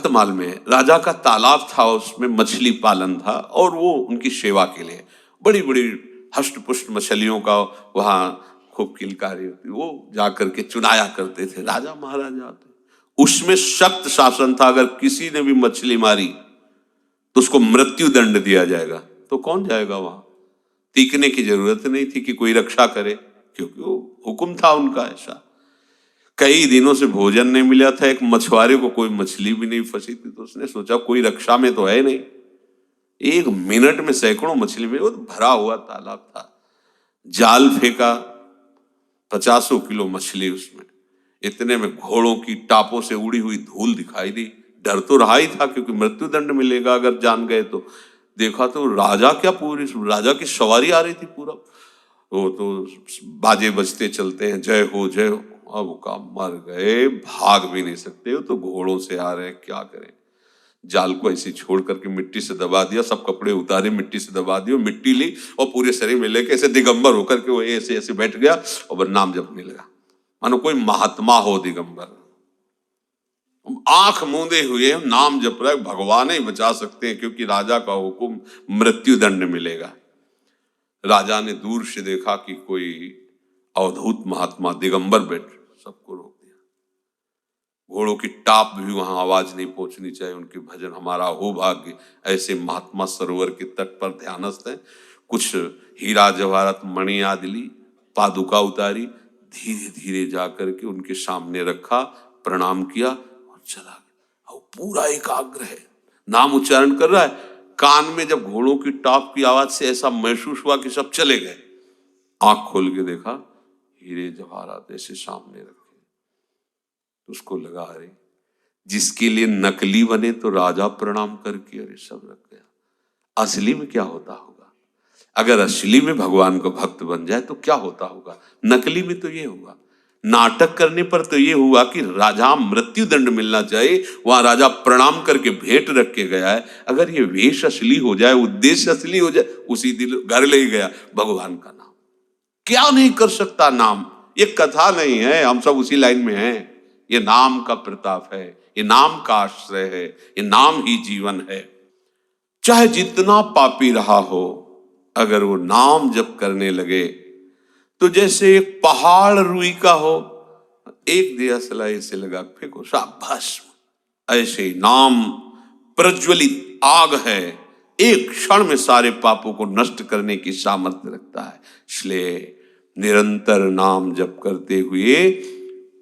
भक्तमाल में राजा का तालाब था, उसमें मछली पालन था और वो उनकी सेवा के लिए बड़ी बड़ी हष्ट पुष्ट मछलियों का वहां खूब किलकारी होती, वो जाकर के चुनाया करते थे राजा महाराजा आते। उसमें सख्त शासन था, अगर किसी ने भी मछली मारी तो उसको मृत्यु दंड दिया जाएगा। तो कौन जाएगा वहां? तीखने की जरूरत नहीं थी कि कोई रक्षा करे, क्योंकि वो हुक्म था उनका ऐसा। कई दिनों से भोजन नहीं मिला था, एक मछुआरे को कोई मछली भी नहीं फंसी थी, तो उसने सोचा कोई रक्षा में तो है नहीं, एक मिनट में सैकड़ों मछली मिली। वो तो भरा हुआ तालाब था, जाल फेंका, 50 किलो मछली उसमें। इतने में घोड़ों की टापों से उड़ी हुई धूल दिखाई दी। डर तो रहा ही था क्योंकि मृत्यु दंड मिलेगा अगर जान गए तो। देखा तो राजा क्या, पूरी राजा की सवारी आ रही थी पूरा, वो तो बाजे बजते चलते हैं, जय हो जय हो। अब का मर गए, भाग भी नहीं सकते, वो तो घोड़ों से आ रहे हैं, क्या करें। जाल को ऐसे छोड़ करके मिट्टी से दबा दिया, सब कपड़े उतारे, मिट्टी से दबा दिया, मिट्टी ली और पूरे शरीर में लेके ऐसे दिगंबर होकर के वो ऐसे ऐसे बैठ गया और नाम जपने लगा, मानो कोई महात्मा हो दिगंबर। आंख मूंदे हुए नाम जप रहा है, भगवान ही बचा सकते हैं क्योंकि राजा का हुक्म, मृत्यु दंड मिलेगा। राजा ने दूर से देखा कि कोई अवधूत महात्मा दिगंबर बैठ, सबको रोक दिया। घोड़ों की टाप भी वहां आवाज नहीं पहुंचनी चाहिए, उनके भजन हमारा हो भाग्य, ऐसे महात्मा सरोवर के तट पर ध्यानस्थ हैं। कुछ हीरा जवाहरात मणि आदि ली, पादुका उतारी, धीरे धीरे जाकर के उनके सामने रखा, प्रणाम किया और चला गया। और पूरा एकाग्र है, नाम उच्चारण कर रहा है। कान में जब घोड़ों की टाप की आवाज से ऐसा महसूस हुआ कि सब चले गए, आंख खोल के देखा हीरे जवाहरात ऐसे सामने रखे। तो उसको लगा अरे जिसके लिए नकली बने तो राजा प्रणाम करके अरे सब रख गया। असली में क्या होता होगा? अगर असली में भगवान को भक्त बन जाए तो क्या होता होगा? नकली में तो ये हुआ, नाटक करने पर तो ये हुआ कि राजा मृत्यु दंड मिलना चाहिए, वहां राजा प्रणाम करके भेंट रख के गया है। अगर ये वेश असली हो जाए, उद्देश्य असली हो जाए, उसी दिन घर ले गया भगवान का नाम। क्या नहीं कर सकता नाम, ये कथा नहीं है, हम सब उसी लाइन में हैं। ये नाम का प्रताप है, ये नाम का आश्रय है, ये नाम ही जीवन है। चाहे जितना पापी रहा हो, अगर वो नाम जप करने लगे तो जैसे एक पहाड़ रुई का हो, एक दिया सलाई से लगा फेंको शाबाश, ऐसे नाम प्रज्वलित आग है, एक क्षण में सारे पापों को नष्ट करने की सामर्थ्य रखता है। इसलिए निरंतर नाम जप करते हुए,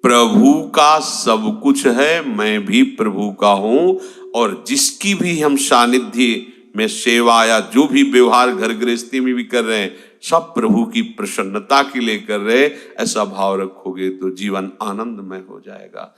प्रभु का सब कुछ है, मैं भी प्रभु का हूं, और जिसकी भी हम सानिध्य में सेवा या जो भी व्यवहार घर गृहस्थी में भी कर रहे हैं, सब प्रभु की प्रसन्नता के लिए कर रहे, ऐसा भाव रखोगे तो जीवन आनंदमय हो जाएगा।